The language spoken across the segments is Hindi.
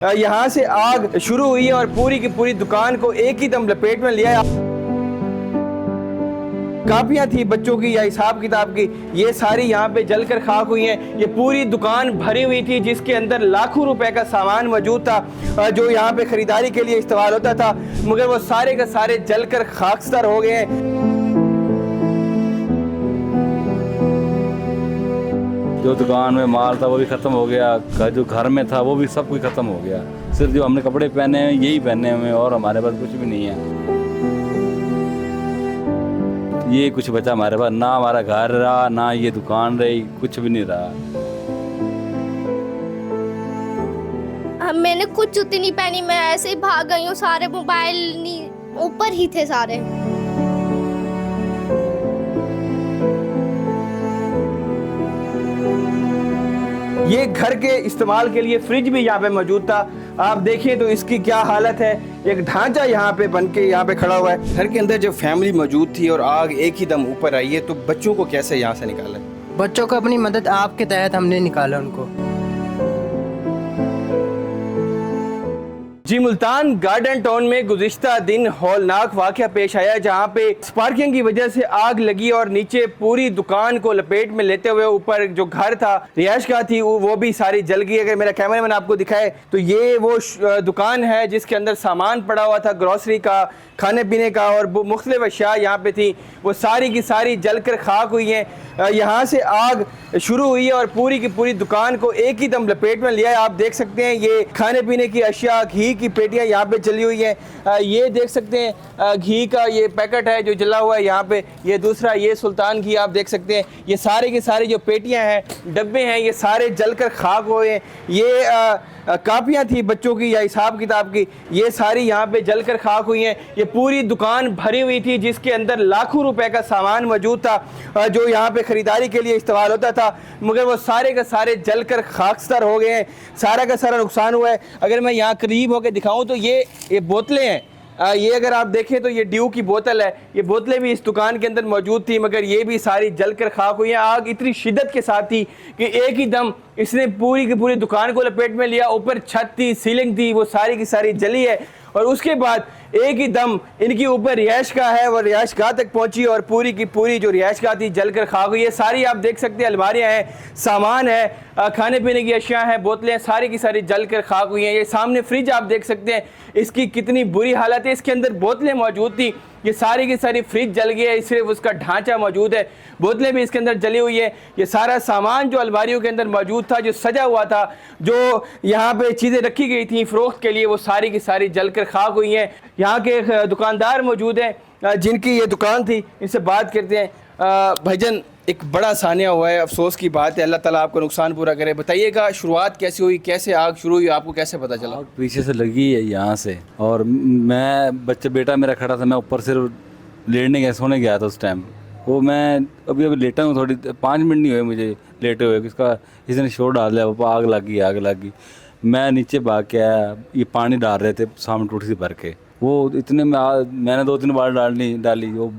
यहाँ से आग शुरू हुई है और पूरी की पूरी दुकान को एक ही दम लपेट में लिया है। कापियाँ थी बच्चों की या हिसाब किताब की, ये सारी यहाँ पे जलकर खाक हुई हैं। ये पूरी दुकान भरी हुई थी जिसके अंदर लाखों रुपए का सामान मौजूद था जो यहाँ पे खरीदारी के लिए इस्तेमाल होता था, मगर वो सारे के सारे जलकर खाकस्तर हो गए हैं। जो दुकान में माल था वो भी ख़त्म हो गया, जो घर में था वो भी सब कुछ ख़त्म हो गया। सिर्फ जो हमने कपड़े पहने हैं यही पहने हुए हैं और हमारे पास कुछ भी नहीं है। ये कुछ बचा हमारे पास, ना हमारा घर रहा ना ये दुकान रही, कुछ भी नहीं रहा। मैंने कुछ जूती नहीं पहनी, मैं ऐसे ही भाग गई हूँ। सारे मोबाइल ऊपर ही थे सारे। ये घर के इस्तेमाल के लिए फ्रिज भी यहाँ पे मौजूद था। आप देखिए तो इसकी क्या हालत है। एक ढांचा यहाँ पे बन के यहाँ पे खड़ा हुआ है। घर के अंदर जब फैमिली मौजूद थी और आग एक ही दम ऊपर आई है, तो बच्चों को कैसे यहाँ से निकाला? बच्चों को अपनी मदद आपके तहत हमने निकाला उनको। जी, मुल्तान गार्डन टाउन में गुज़िश्ता दिन हौलनाक वाक़या पेश आया जहां पे स्पार्किंग की वजह से आग लगी और नीचे पूरी दुकान को लपेट में लेते हुए ऊपर जो घर था, रिहायशगाह थी, वो भी सारी जल गई। अगर मेरा कैमरामैन आपको दिखाए तो ये वो दुकान है जिसके अंदर सामान पड़ा हुआ था, ग्रॉसरी का, खाने पीने का और मुख्तलिफ अशिया यहाँ पे थी, वो सारी की सारी जलकर खाक हुई हैं। यहाँ से आग शुरू हुई है और पूरी की पूरी दुकान को एक ही दम लपेट में लिया है। आप देख सकते हैं ये खाने पीने की अशिया, घी की पेटियां यहाँ पे जली हुई हैं। ये देख सकते हैं घी का ये पैकेट है जो जला हुआ है यहाँ पे। ये दूसरा ये सुल्तान घी आप देख सकते हैं। ये सारे के सारे जो पेटियां हैं, डब्बे हैं, ये सारे जलकर खाक हुए हैं। ये कापियाँ थी बच्चों की या हिसाब किताब की, ये सारी यहाँ पे जलकर खाक हुई हैं। ये पूरी दुकान भरी हुई थी जिसके अंदर लाखों रुपए का सामान मौजूद था जो यहाँ पे खरीदारी के लिए इस्तेमाल होता था, मगर वो सारे के सारे जलकर खाकस्तर हो गए हैं। सारा का सारा नुकसान हुआ है। अगर मैं यहाँ करीब होकर दिखाऊं तो ये बोतलें हैं। ये अगर आप देखें तो ये ड्यू की बोतल है। ये बोतलें भी इस दुकान के अंदर मौजूद थी, मगर ये भी सारी जलकर खाक हुई हैं। आग इतनी शिद्दत के साथ थी कि एक ही दम इसने पूरी की पूरी दुकान को लपेट में लिया। ऊपर छत थी, सीलिंग थी, वो सारी की सारी जली है। और उसके बाद एक ही दम इनके ऊपर रिहायशगाह है, वो रिहायशगाह तक पहुंची और पूरी की पूरी जो रिहायशगाह थी जलकर खाक हुई है। सारी आप देख सकते हैं अलमारियां हैं, सामान है, खाने पीने की अशिया हैं, बोतलें, सारी की सारी जलकर खाक हुई हैं। ये सामने फ्रिज आप देख सकते हैं, इसकी कितनी बुरी हालत है। इसके अंदर बोतलें मौजूद थी, ये सारी की सारी फ्रिज जल गई है, सिर्फ उसका ढांचा मौजूद है। बोतलें भी इसके अंदर जली हुई है। ये सारा सामान जो अलमारियों के अंदर मौजूद था, जो सजा हुआ था, जो यहाँ पे चीज़ें रखी गई थी फ़रोख्त के लिए, वो सारी की सारी जलकर खाक हुई हैं। यहाँ के दुकानदार मौजूद हैं जिनकी ये दुकान थी, इनसे बात करते हैं। भाईजान, एक बड़ा सानिया हुआ है, अफसोस की बात है, अल्लाह ताला आपको नुकसान पूरा करे। बताइएगा शुरुआत कैसे हुई, कैसे आग शुरू हुई, आपको कैसे पता चला? आग पीछे से लगी है यहाँ से, और मैं बेटा मेरा खड़ा था, मैं ऊपर सिर्फ लेटने गया, सोने गया था उस टाइम। वो मैं अभी लेटा हूँ, थोड़ी 5 मिनट नहीं हुए मुझे लेटे हुए, इसका इसने शोर डाल दिया, पापा आग लग गई। मैं नीचे भाग के आया, ये पानी डाल रहे थे सामने टूटी से भर के। वो इतने में मैंने 2-3 बार डाली, वो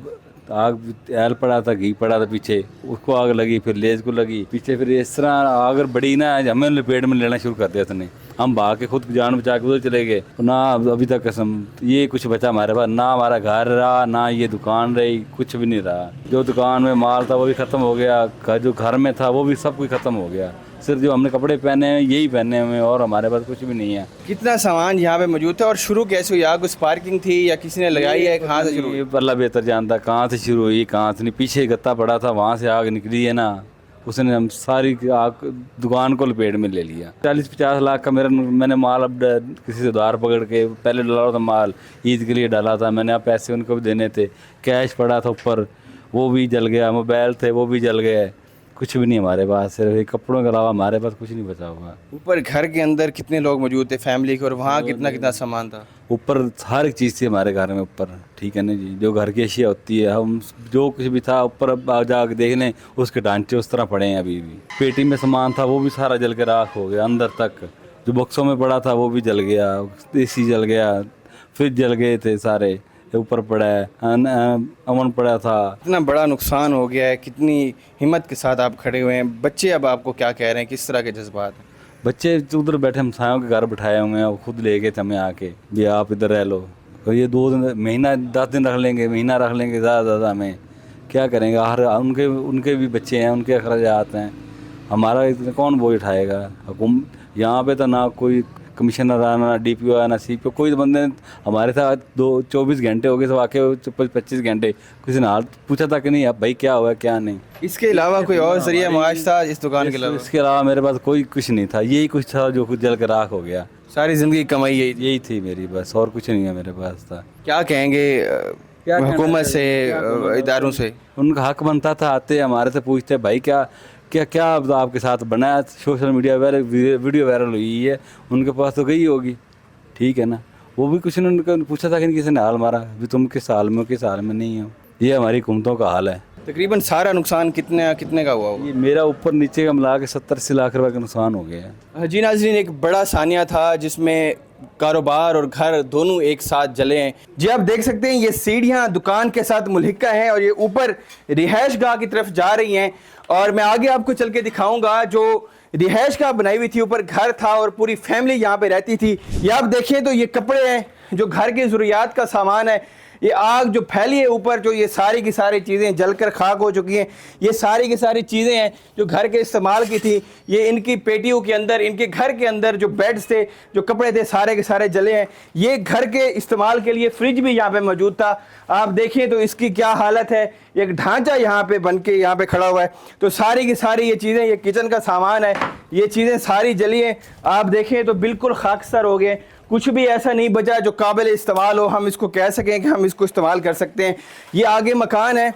आग एल पड़ा था, घी पड़ा था पीछे, उसको आग लगी, फिर लेज को लगी पीछे। फिर इस तरह आग बढ़ी ना, हमें लपेट में लेना शुरू कर दिया उसने। हम भाग के खुद जान बचा के उधर चले गए ना। अभी तक कसम ये कुछ बचा हमारे पास, ना हमारा घर रहा ना ये दुकान रही, कुछ भी नहीं रहा। जो दुकान में माल था वो भी ख़त्म हो गया, जो घर में था वो भी सब कुछ ख़त्म हो गया। सिर्फ जो हमने कपड़े पहने हैं यही पहने हुए हैं और हमारे पास कुछ भी नहीं है। कितना सामान यहाँ पे मौजूद था और शुरू कैसे हुई आग? स्पार्किंग थी या किसी ने लगाई है? कहाँ से शुरू हुई? अल्लाह बेहतर जानता कहाँ से शुरू हुई, कहाँ से नहीं। पीछे गत्ता पड़ा था, वहाँ से आग निकली है ना, उसने हम सारी आग दुकान को लपेट में ले लिया। 40-50 लाख का मैंने माल अब किसी से उधार पकड़ के पहले डाला था माल, ईद के लिए डाला था मैंने, अब पैसे उनको भी देने थे, कैश पड़ा था ऊपर, वो भी जल गया, मोबाइल थे वो भी जल गए, कुछ भी नहीं हमारे पास, सिर्फ कपड़ों के अलावा हमारे पास कुछ नहीं बचा हुआ। ऊपर घर के अंदर कितने लोग मौजूद थे फैमिली के, और वहाँ कितना सामान था? ऊपर हर एक चीज़ थी हमारे घर में ऊपर, ठीक है ना जी, जो घर की अशिया होती है, हम जो कुछ भी था ऊपर अब जाकर देख लें, उसके ढांचे उस तरह पड़े हैं। अभी भी पेटी में सामान था वो भी सारा जल के राख हो गया, अंदर तक जो बक्सों में पड़ा था वो भी जल गया, एसी जल गया, फ्रिज जल गए थे सारे, ऊपर पड़ा है, अमन पड़ा था। इतना बड़ा नुकसान हो गया है, कितनी हिम्मत के साथ आप खड़े हुए हैं? बच्चे अब आपको क्या कह रहे हैं, किस तरह के जज्बात हैं? बच्चे उधर बैठे हमसायों के घर बिठाए हुए हैं, वो खुद ले गए थे हमें आके भी आप इधर रह लो। और ये 2 दिन महीना 10 दिन रख लेंगे, महीना रख लेंगे, ज़्यादा हमें क्या करेंगे। हर उनके उनके भी बच्चे हैं, उनके अखराजात हैं, हमारा इतना कौन बोझ उठाएगा। यहाँ पे तो ना कोई कमिश्नर आना, ना DPO आना, CPO, कोई बंदे हमारे साथ 24 घंटे हो गए, सब आके 25 घंटे किसी ने हाल पूछा था कि नहीं अब भाई क्या हुआ क्या नहीं। इसके अलावा कोई और जरिया माश था इस दुकान के अलावा? इसके अलावा मेरे पास कोई कुछ नहीं था, यही कुछ था जो कुछ जल के राख हो गया। सारी ज़िंदगी कमाई यही थी मेरी, बस और कुछ नहीं है मेरे पास था। क्या कहेंगे हुकूमत से, इदारों से? उनका हक बनता था, आते हमारे से पूछते भाई क्या क्या क्या आपके साथ बनाया, सोशल मीडिया वीडियो वायरल हुई है, उनके पास तो गई होगी, ठीक है ना। वो भी कुछ ने उनका पूछा था कि किसी ने हाल मारा भी तुम किस हाल में हो, किस हाल में नहीं हो। ये हमारी हुकूमतों का हाल है। तकरीबन सारा नुकसान कितने का हुआ होगा? ये मेरा ऊपर नीचे का मिला के 70-80 लाख रुपए का नुकसान हो गया है। जी नाज़रीन, एक बड़ा सानिया था जिसमें कारोबार और घर दोनों एक साथ जले हैं। जी आप देख सकते हैं ये सीढ़ियाँ दुकान के साथ मुल्हिका हैं और ये ऊपर रिहाइश गाह की तरफ जा रही हैं। और मैं आगे आपको चल के दिखाऊंगा जो रिहाइश गाह बनाई हुई थी, ऊपर घर था और पूरी फैमिली यहाँ पे रहती थी। ये आप देखें तो ये कपड़े हैं, जो घर की ज़रूरियात का सामान है। ये आग जो फैली है ऊपर, जो ये सारी की सारी चीज़ें जलकर खाक हो चुकी हैं। ये सारी की सारी चीज़ें हैं जो घर के इस्तेमाल की थी। ये इनकी पेटियों के अंदर, इनके घर के अंदर जो बेड्स थे, जो कपड़े थे, सारे के सारे जले हैं। ये घर के इस्तेमाल के लिए फ्रिज भी यहाँ पे मौजूद था। आप देखिए तो इसकी क्या हालत है। एक ढांचा यहाँ पे बन के यहाँ पे खड़ा हुआ है। तो सारी की सारी ये चीज़ें, ये किचन का सामान है, ये चीज़ें सारी जली हैं। आप देखें तो बिल्कुल खाकसर हो गए, कुछ भी ऐसा नहीं बचा जो काबिल इस्तेमाल हो, हम इसको कह सकें कि हम इसको इस्तेमाल कर सकते हैं। ये आगे मकान है,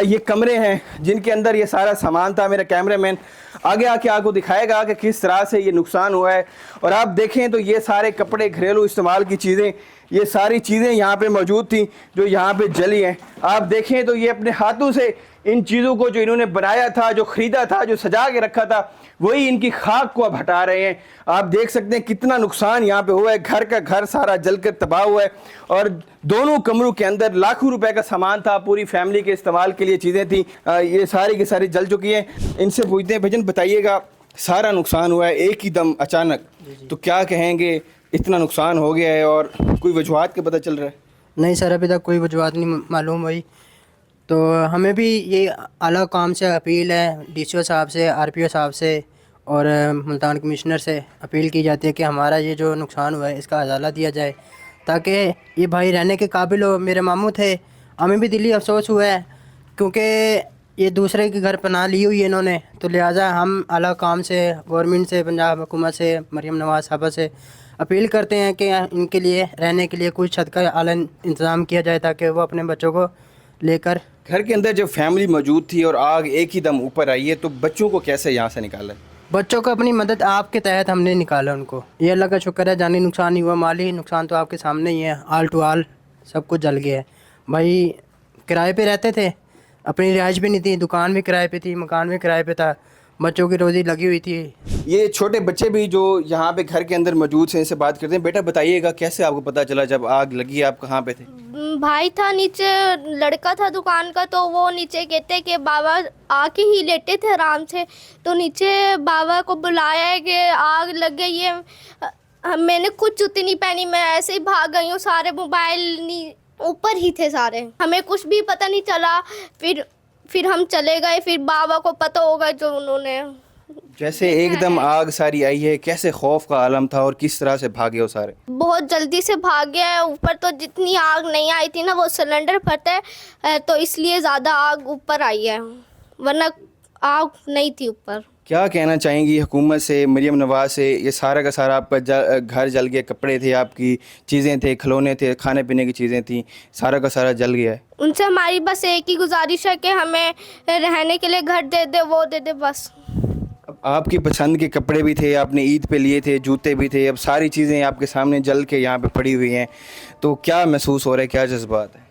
ये कमरे हैं जिनके अंदर ये सारा सामान था। मेरा कैमरामैन आगे आके आपको दिखाएगा कि किस तरह से ये नुकसान हुआ है। और आप देखें तो ये सारे कपड़े, घरेलू इस्तेमाल की चीज़ें, ये सारी चीज़ें यहाँ पे मौजूद थी जो यहाँ पे जली हैं। आप देखें तो ये अपने हाथों से इन चीज़ों को जो इन्होंने बनाया था, जो ख़रीदा था, जो सजा के रखा था, वही इनकी खाक को अब हटा रहे हैं। आप देख सकते हैं कितना नुकसान यहाँ पे हुआ है। घर का घर सारा जलकर तबाह हुआ है और दोनों कमरों के अंदर लाखों रुपए का सामान था, पूरी फैमिली के इस्तेमाल के लिए चीज़ें थी, ये सारी की सारी जल चुकी हैं। इनसे पूछते हैं, भजन बताइएगा, सारा नुकसान हुआ है एक ही दम अचानक, तो क्या कहेंगे? इतना नुकसान हो गया है और कोई वजूहत के पता चल रहा है? नहीं सर, अभी तक कोई वजूहत नहीं मालूम हुई। तो हमें भी ये आला काम से अपील है, DCO साहब से, RPO साहब से और मुल्तान कमिश्नर से अपील की जाती है कि हमारा ये जो नुकसान हुआ है इसका हवाला दिया जाए ताकि ये भाई रहने के काबिल हो। मेरे मामू थे, हमें भी दिली अफसोस हुआ है क्योंकि ये दूसरे के घर पनाह ली हुई है इन्होंने, तो लिहाजा हम आला काम से, गवर्नमेंट से, पंजाब हुकूमत से, मरियम नवाज साहबा से अपील करते हैं कि इनके लिए रहने के लिए कुछ छत का आला इंतज़ाम किया जाए ताकि वो अपने बच्चों को लेकर। घर के अंदर जब फैमिली मौजूद थी और आग एक ही दम ऊपर आई है, तो बच्चों को कैसे यहाँ से निकाला? बच्चों को अपनी मदद आपके तहत हमने निकाला उनको। ये अल्लाह का शुक्र है, जानी नुकसान नहीं हुआ, माली नुकसान तो आपके सामने ही है। आल टू आल सब कुछ जल गया है। भाई किराए पे रहते थे, अपनी रिहाइश भी नहीं थी, दुकान भी किराए पे थी, मकान भी किराए पे था, बच्चों की रोज़ी लगी हुई थी। ये छोटे बच्चे भी जो यहाँ पे घर के अंदर मौजूद हैं, इनसे बात करते हैं। बेटा बताइएगा, कैसे आपको पता चला जब आग लगी, आप कहाँ पे थे? भाई था नीचे, लड़का था दुकान का, तो वो नीचे कहते कि बाबा आके ही लेटे थे आराम से, तो नीचे बाबा को बुलाया है कि आग लग गई है। मैंने कुछ जूती नहीं पहनी, मैं ऐसे ही भाग गई हूँ। सारे मोबाइल नहीं ऊपर ही थे सारे, हमें कुछ भी पता नहीं चला। फिर हम चले गए, फिर बाबा को पता होगा जो उन्होंने। जैसे एकदम आग सारी आई है, कैसे खौफ का आलम था और किस तरह से भागे हो सारे? बहुत जल्दी से भाग गया है। ऊपर तो जितनी आग नहीं आई थी ना, वो सिलेंडर फटे तो इसलिए ज़्यादा आग ऊपर आई है, वरना आग नहीं थी ऊपर। क्या कहना चाहेंगी हुकूमत से, मरियम नवाज से? ये सारा का सारा आपका घर जल गया, कपड़े थे, आपकी चीज़ें थे, खिलौने थे, खाने पीने की चीज़ें थी, सारा का सारा जल गया है। उनसे हमारी बस एक ही गुजारिश है कि हमें रहने के लिए घर दे दे, वो दे दे बस। अब आपकी पसंद के कपड़े भी थे, आपने ईद पे लिए थे, जूते भी थे, अब सारी चीज़ें आपके सामने जल के यहाँ पे पड़ी हुई हैं, तो क्या महसूस हो रहा है, क्या जज्बात है?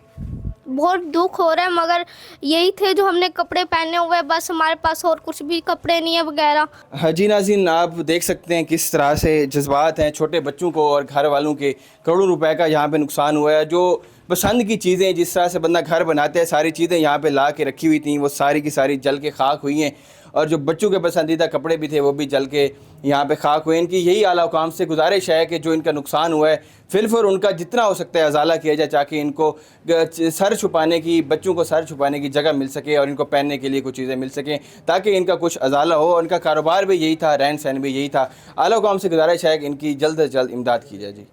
बहुत दुख हो रहा है, मगर यही थे जो हमने कपड़े पहने हुए, बस हमारे पास और कुछ भी कपड़े नहीं है वगैरह। हाँ जी नाज़रीन, आप देख सकते हैं किस तरह से जज्बात हैं छोटे बच्चों को और घर वालों के। करोड़ों रुपए का यहाँ पे नुकसान हुआ है। जो पसंद की चीज़ें, जिस तरह से बंदा घर बनाते हैं, सारी चीज़ें यहाँ पे ला के रखी हुई थी, वो सारी की सारी जल के खाक हुई हैं। और जो बच्चों के पसंदीदा कपड़े भी थे वो भी जल के यहाँ पे खाक हुए। इनकी यही आला हुकाम से गुजारिश है कि जो इनका नुकसान हुआ है फिलफर उनका जितना हो सकता है अजाला किया जाए, ताकि इनको सर छुपाने की, बच्चों को सर छुपाने की जगह मिल सके और इनको पहनने के लिए कुछ चीज़ें मिल सकें, ताकि इनका कुछ अजाला हो। और इनका कारोबार भी यही था, रहन सहन भी यही था। आला हुकाम से गुजारिश है कि इनकी जल्द से जल्द इमदाद की जाए जी।